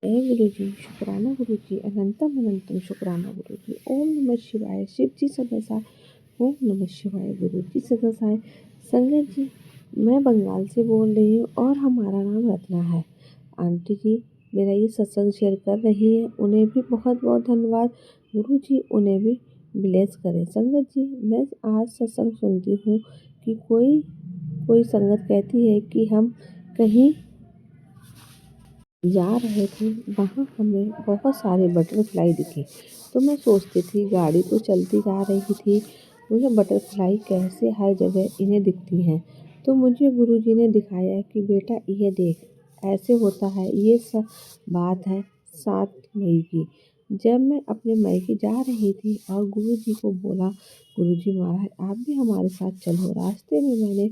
जय गुरुजी, शुक्राना गुरुजी, अनंतम अनंतम शुक्राना गुरुजी। ओम नमः शिवाय। शिव जी सदा साय। ओम नमः शिवाय। गुरुजी सदा साय। संगत जी, मैं बंगाल से बोल रही हूँ और हमारा नाम रत्ना है। आंटी जी मेरा ये सत्संग शेयर कर रही है, उन्हें भी बहुत बहुत धन्यवाद। गुरुजी उन्हें भी ब्लेस करें। संगत जी, मैं आज सत्संग सुनती हूँ कि कोई कोई संगत कहती है कि हम कहीं जा रहे थे, वहाँ हमें बहुत सारे बटरफ्लाई दिखे। तो मैं सोचती थी, गाड़ी तो चलती जा रही थी, मुझे बटरफ्लाई कैसे हर जगह इन्हें दिखती हैं। तो मुझे गुरुजी ने दिखाया कि बेटा ये देख, ऐसे होता है। ये सब बात है 7 मई की। जब मैं अपने मायके जा रही थी और गुरुजी को बोला, गुरुजी महाराज आप भी हमारे साथ चलो। रास्ते में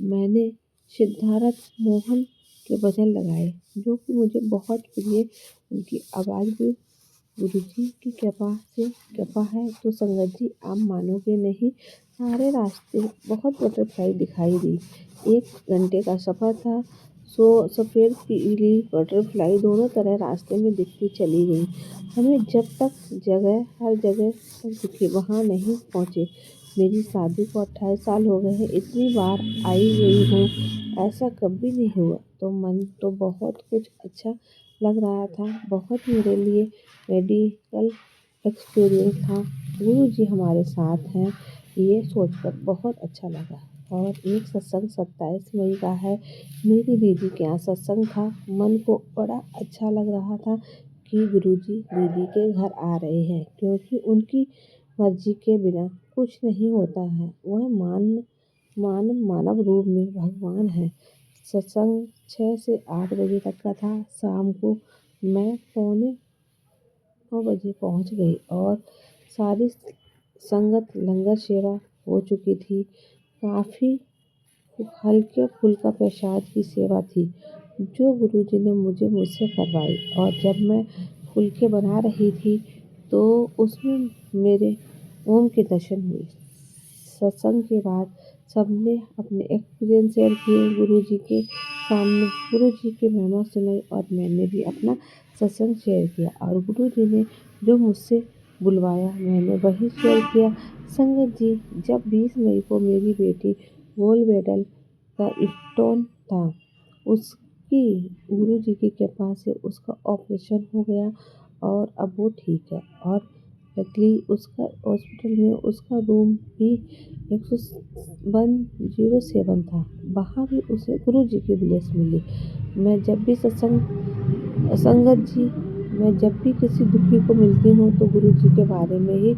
मैंने सिद्धार्थ मोहन के भजन लगाए, जो कि मुझे बहुत प्रिय। उनकी आवाज़ भी गुरुजी की कृपा है। तो संगत जी, आप मानोगे नहीं, सारे रास्ते बहुत बटरफ्लाई दिखाई दी। 1 घंटे का सफ़र था। सफ़ेद पीली बटरफ्लाई दोनों तरह रास्ते में दिखती चली गई। हमें जब तक हर जगह तक दिखे वहाँ नहीं पहुँचे। मेरी शादी को 28 साल हो गए हैं, इतनी बार आई गई हूँ, ऐसा कभी नहीं हुआ। तो मन तो बहुत कुछ अच्छा लग रहा था। बहुत मेरे लिए मेडिकल एक्सपीरियंस था। गुरुजी हमारे साथ हैं, ये सोचकर बहुत अच्छा लगा। और एक सत्संग 27 मई का है। मेरी दीदी के यहाँ सत्संग था। मन को बड़ा अच्छा लग रहा था कि गुरुजी दीदी के घर आ रहे हैं, क्योंकि उनकी मर्जी के बिना कुछ नहीं होता है। वह मानव रूप में भगवान है। सत्संग 6 से 8 बजे तक का था। शाम को मैं पौने 9 बजे पहुंच गई और सारी संगत लंगर सेवा हो चुकी थी। काफ़ी हल्के फुल्का प्रसाद की सेवा थी, जो गुरुजी ने मुझसे करवाई। और जब मैं फुलके बना रही थी तो उसमें मेरे ओम के दर्शन हुए। सत्संग के बाद सबने अपने एक्सपीरियंस शेयर किए गुरुजी के सामने। गुरुजी की महिमा सुनाई और मैंने भी अपना सत्संग शेयर किया। और गुरुजी ने जो मुझसे बुलवाया मैंने वही शेयर किया। संगत जी, जब 20 मई को मेरी बेटी गोल्ड मेडल का स्टोन था, उसकी गुरुजी की कृपा से उसका ऑपरेशन हो गया और अब वो ठीक है। और लकीली उसका हॉस्पिटल में उसका रूम भी 107 था। वहाँ भी उसे गुरुजी की ब्लेस मिली। मैं जब भी संगत जी, मैं जब भी किसी दुखी को मिलती हूँ तो गुरुजी के बारे में ही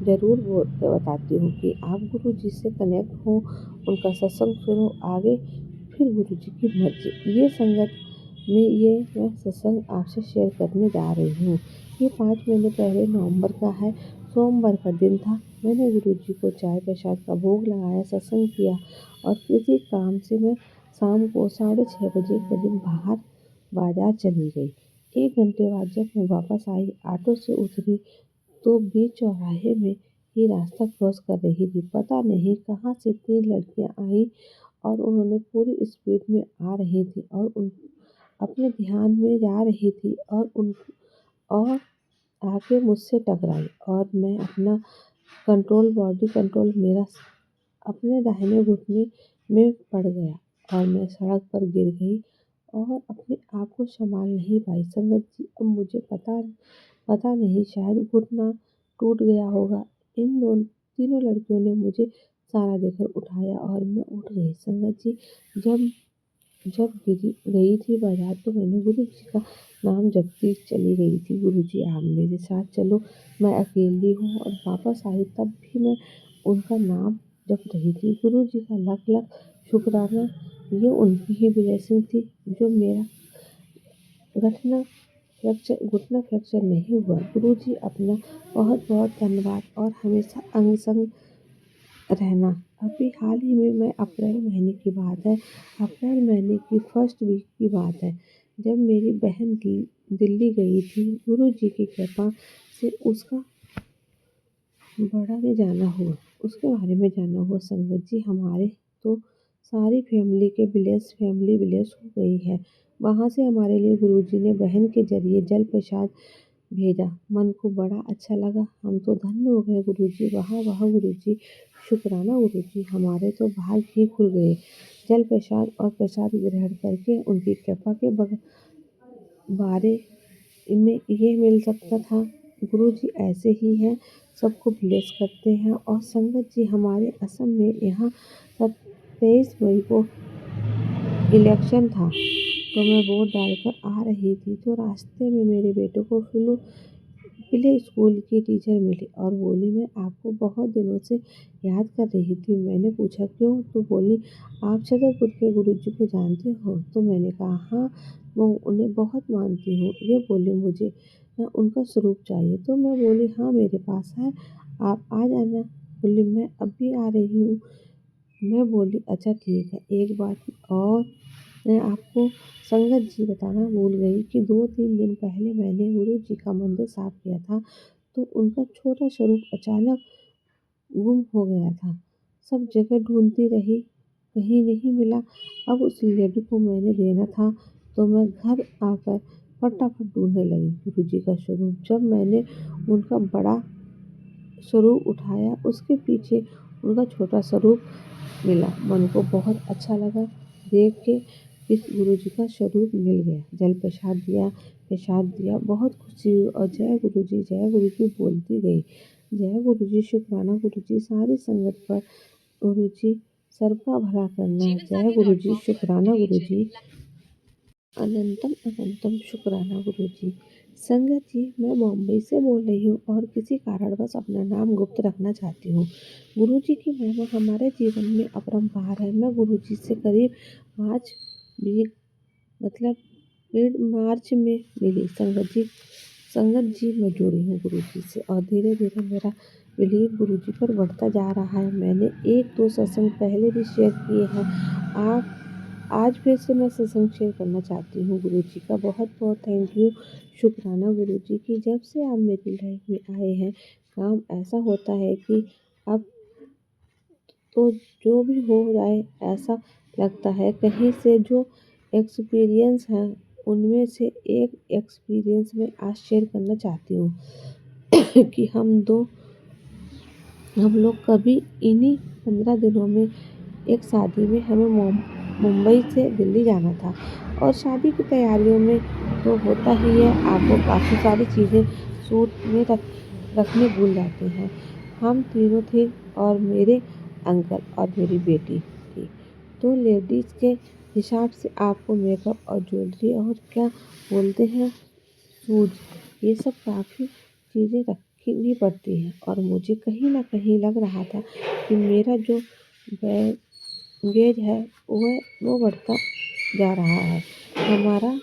ज़रूर बताती हूँ कि आप गुरुजी से कनेक्ट हो, उनका सत्संग सुनो आगे, फिर गुरुजी की मर्जी। ये संगत में ये मैं सत्संग आपसे शेयर करने जा रही हूँ। ये 5 महीने पहले नवंबर का है। सोमवार का दिन था। मैंने गुरुजी को चाय प्रसाद का भोग लगाया, सत्संग किया और किसी काम से मैं शाम को 6:30 बजे करीब बाहर बाजार चली गई। 1 घंटे बाद जब मैं वापस आई, ऑटो से उतरी तो बीच चौराहे में ही रास्ता क्रॉस कर रही थी। पता नहीं कहाँ से 3 लड़कियां आई और उन्होंने पूरी स्पीड में आ रही थी और अपने ध्यान में जा रही थी और आके मुझसे टकराई और मैं अपना बॉडी कंट्रोल मेरा अपने दाहिने घुटने में पड़ गया और मैं सड़क पर गिर गई और अपने आप को संभाल नहीं पाई। संगत जी, अब मुझे पता नहीं, शायद घुटना टूट गया होगा। इन तीनों लड़कियों ने मुझे सहारा देकर उठाया और मैं उठ गई। संगत जी, जब जब गई थी बाजार तो मैंने गुरु जी का नाम जपती चली गई थी। गुरु जी आप मेरे साथ चलो, मैं अकेली हूँ। और वापस आई तब भी मैं उनका नाम जप रही थी। गुरु जी का लाख लाख शुक्राना। ये उनकी ही ब्लेसिंग थी जो मेरा घुटना फ्रैक्चर नहीं हुआ। गुरु जी अपना बहुत बहुत धन्यवाद और हमेशा अंग संग रहना। अभी हाल ही में मैं अप्रैल महीने की बात है, अप्रैल महीने की फर्स्ट वीक की बात है, जब मेरी बहन दिल्ली गई थी। गुरु जी की कृपा से उसका बड़ा में जाना हुआ, उसके बारे में जाना हुआ। संगत जी, हमारे तो सारी फैमिली ब्लेस हो गई है। वहाँ से हमारे लिए गुरुजी ने बहन के ज़रिए जल प्रसाद भेजा। मन को बड़ा अच्छा लगा। हम तो धन्य हो गए गुरुजी, वाह वाह गुरुजी, शुक्राना गुरुजी, हमारे तो भाग ही खुल गए। जल प्रसाद और प्रसाद ग्रहण करके उनकी कृपा के बारे में ये मिल सकता था। गुरुजी ऐसे ही हैं, सबको ब्लेस करते हैं। और संगत जी, हमारे असम में यहाँ 27 मई को इलेक्शन था, तो मैं वोट डालकर आ रही थी, तो रास्ते में मेरे बेटे को प्ले स्कूल की टीचर मिली और बोली, मैं आपको बहुत दिनों से याद कर रही थी। मैंने पूछा क्यों? तो बोली, आप छतरपुर के गुरुजी को जानते हो? तो मैंने कहा हाँ, मैं उन्हें बहुत मानती हूँ। ये बोली, मुझे ना उनका स्वरूप चाहिए। तो मैं बोली, हाँ मेरे पास है, आप आ जाना। बोली, मैं अभी आ रही हूँ। मैं बोली, अच्छा ठीक है। एक बात और मैं आपको संगत जी बताना भूल गई कि 2-3 दिन पहले मैंने गुरु जी का मंदिर साफ किया था, तो उनका छोटा स्वरूप अचानक गुम हो गया था। सब जगह ढूंढती रही, कहीं नहीं मिला। अब उस लेडी को मैंने देना था, तो मैं घर आकर फटाफट ढूंढने लगी गुरु जी का स्वरूप। जब मैंने उनका बड़ा स्वरूप उठाया, उसके पीछे उनका छोटा स्वरूप मिला। मन को बहुत अच्छा लगा देख के कि गुरुजी का स्वरूप मिल गया। जल प्रसाद दिया, बहुत खुशी हुई और जय गुरुजी बोलती गई। जय गुरुजी, शुक्राना गुरुजी, सारी संगत पर गुरुजी सबका भला करना। जय गुरुजी, शुक्राना गुरुजी, अनंतम अनंतम शुक्राना गुरुजी। संगत जी, मैं बॉम्बे से बोल रही हूँ और किसी कारणवश अपना नाम गुप्त रखना चाहती हूँ। गुरुजी की महिमा हमारे जीवन में अपरंपार है। मैं गुरुजी से करीब 5 मतलब मिड मार्च में मिली। संगत जी मैं जुड़ी हूँ गुरुजी से और धीरे धीरे मेरा बिलीव गुरुजी पर बढ़ता जा रहा है। मैंने 1-2 सत्संग पहले भी शेयर किए हैं। आप आज फिर से मैं सत्संग शेयर करना चाहती हूँ। गुरुजी का बहुत बहुत थैंक यू, शुक्राना गुरुजी की। जब से आप मेरी लाइफ में आए हैं, काम ऐसा होता है कि अब तो जो भी हो जाए ऐसा लगता है। कहीं से जो एक्सपीरियंस हैं, उनमें से एक एक्सपीरियंस मैं आज शेयर करना चाहती हूँ कि हम लोग कभी इन्हीं 15 दिनों में एक शादी में हमें मुंबई से दिल्ली जाना था और शादी की तैयारियों में तो होता ही है, आपको काफ़ी सारी चीज़ें सूट में रखने भूल जाते हैं। हम तीनों थे और मेरे अंकल और मेरी बेटी थी। तो लेडीज़ के हिसाब से आपको मेकअप और ज्वेलरी और क्या बोलते हैं, शूज़, ये सब काफ़ी चीज़ें रखनी पड़ती हैं। और मुझे कहीं न कहीं लग रहा था कि मेरा जो बैगेज है वो बढ़ता जा रहा है। हमारा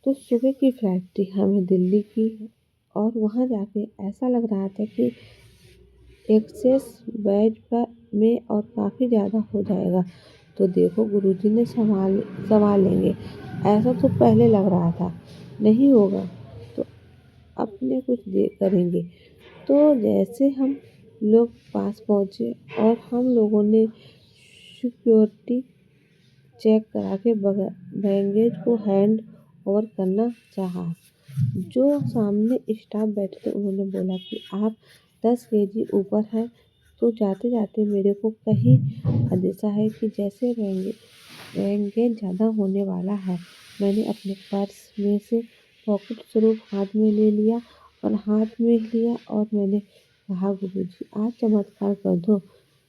तो सुबह की फ्लाइट थी हमें दिल्ली की, और वहाँ जाके ऐसा लग रहा था कि एक्सेस बैग पर में और काफ़ी ज़्यादा हो जाएगा। तो देखो गुरुजी ने संभाल लेंगे, ऐसा तो पहले लग रहा था। नहीं होगा तो अपने कुछ दे करेंगे। तो जैसे हम लोग पास पहुँचे और हम लोगों ने सिक्योरिटी चेक करा के बैगेज को हैंड ओवर करना चाहा। जो सामने स्टाफ बैठे थे उन्होंने बोला कि आप 10 केजी ऊपर हैं, तो जाते जाते मेरे को कहीं अंदेशा है कि जैसे बैगेज ज़्यादा होने वाला है। मैंने अपने पर्स में से पॉकेट स्वरूप हाथ में ले लिया और मैंने कहा, गुरुजी आज चमत्कार कर दो,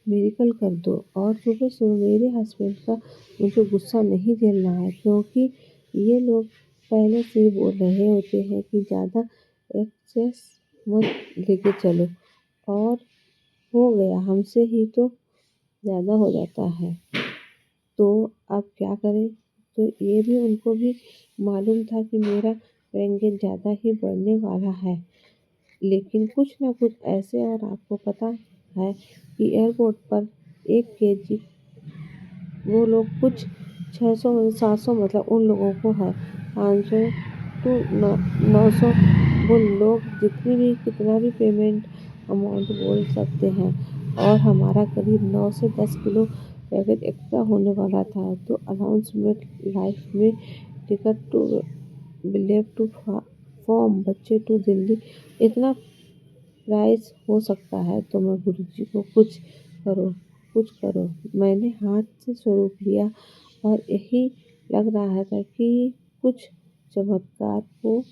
मिरेकल कर दो। और सुबह सुबह मेरे हस्बैंड का मुझे गुस्सा नहीं झेलना है, क्योंकि ये लोग पहले से ही बोल रहे होते हैं कि ज़्यादा एक्सेस मत लेके चलो, और हो गया हमसे ही तो ज़्यादा हो जाता है। तो अब क्या करें? तो ये भी उनको भी मालूम था कि मेरा बैगेज ज़्यादा ही बढ़ने वाला है। लेकिन कुछ ना कुछ ऐसे, और आपको पता है कि एयरपोर्ट पर 1 केजी वो लोग कुछ 600-700, मतलब उन लोगों को है 500 टू 900। वो लोग कितना भी पेमेंट अमाउंट बोल सकते हैं। और हमारा करीब 9 से 10 किलो पैकेज एक्स्ट्रा होने वाला था तो अनाउंसमेंट लाइफ में ticket to believe to form बच्चे टू दिल्ली इतना प्राइस हो सकता है तो मैं गुरुजी को करो कुछ करो। मैंने हाथ से स्वरूप लिया और यही लग रहा था कि कुछ चमत्कार हो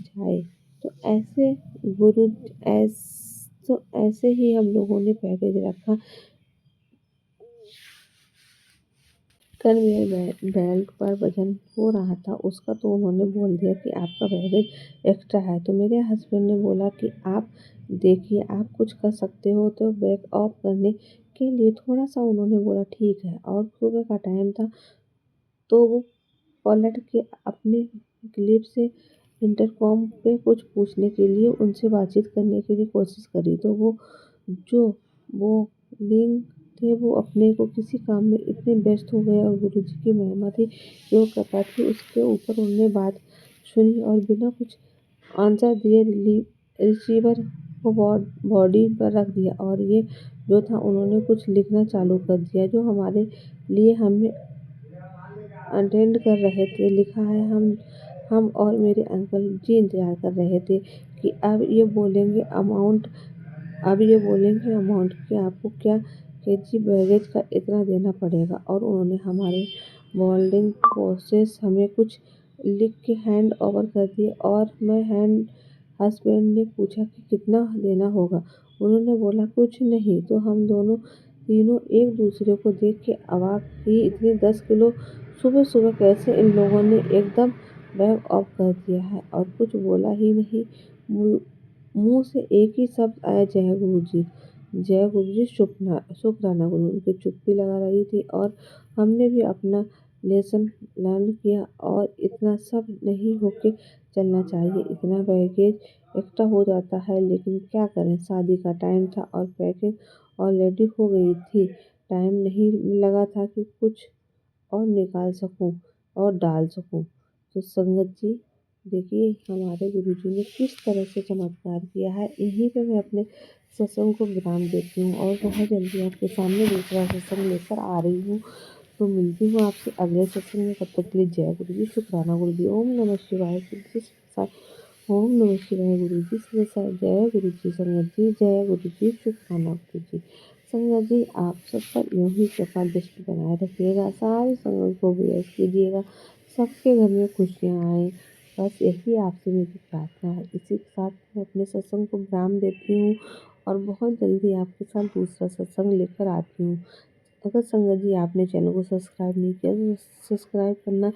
जाए। तो ऐसे गुरु ऐस तो ऐसे ही हम लोगों ने पैकेज रखा। कन्वेयर बेल्ट पर वजन हो रहा था उसका तो उन्होंने बोल दिया कि आपका बैगेज एक्स्ट्रा है। तो मेरे हस्बैंड ने बोला कि आप देखिए आप कुछ कर सकते हो तो बैग ऑफ करने के लिए थोड़ा सा उन्होंने बोला ठीक है। और सुबह का टाइम था तो वो पलट के अपने क्लिप से इंटरकॉम पे कुछ पूछने के लिए उनसे बातचीत करने के लिए कोशिश करी तो जो वो लिंक थे वो अपने को किसी काम में इतने व्यस्त हो गए और गुरुजी की महिमा थी जो कृपा थी उसके ऊपर उन्होंने बात सुनी और बिना कुछ आंसर दिए रिसीवर को बॉडी पर रख दिया और ये जो था उन्होंने कुछ लिखना चालू कर दिया जो हमारे लिए हमें अटेंड कर रहे थे। लिखा है हम और मेरे अंकल जी इंतजार कर रहे थे कि अब ये बोलेंगे अमाउंट कि आपको क्या केजी बैगेज का इतना देना पड़ेगा। और उन्होंने हमारे बोर्डिंग प्रोसेस हमें कुछ लिख के हैंड ओवर कर दिए और मैं हैंड हस्बैंड ने पूछा कि कितना देना होगा। उन्होंने बोला कुछ नहीं। तो हम दोनों तीनों एक दूसरे को देख के अवाक कि इतनी 10 किलो सुबह सुबह कैसे इन लोगों ने एकदम बैग ऑफ कर दिया है और कुछ बोला ही नहीं। मुंह से एक ही शब्द आया जय गुरुजी शुक्राना गुरु। उनकी चुप्पी लगा रही थी और हमने भी अपना लेसन लर्न किया और इतना सब नहीं होके चलना चाहिए। इतना बैगेज एक्स्ट्रा हो जाता है लेकिन क्या करें शादी का टाइम था और पैकिंग ऑलरेडी हो गई थी। टाइम नहीं लगा था कि कुछ और निकाल सकूं और डाल सकूं। तो संगत जी देखिए हमारे गुरुजी ने किस तरह से चमत्कार किया है। यहीं पे मैं अपने सत्संग को विराम देती हूँ और बहुत जल्दी आपके सामने दूसरा सत्संग लेकर आ रही हूँ। तो मिलती हूँ आपसे अगले सत्संग में। तब तक के लिए जय गुरु जी शुक्राना गुरु जी ओम नमः शिवाय गुरु जी ओम नमः शिवाय गुरु जी जय गुरु जी। संगत जी जय गुरु जी शुक्राना गुरु जी। संगत जी आप सब पर यूं ही कृपा दृष्टि बनाए रखिएगा। सारी संगत को ब्लेस कीजिएगा। सबके घर में खुशियाँ आए बस यही आपसे मेरी प्रार्थना है। इसी के साथ मैं अपने सत्संग को विराम देती हूँ और बहुत जल्दी आपके साथ दूसरा सत्संग लेकर आती हूँ। अगर संगत जी आपने चैनल को सब्सक्राइब नहीं किया तो सब्सक्राइब करना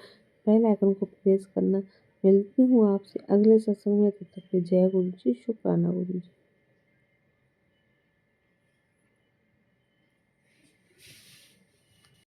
बेल आइकन को प्रेस करना। मिलती हूँ आपसे अगले सत्संग में। तब तक के जय गुरु जी शुक्राना गुरु जी।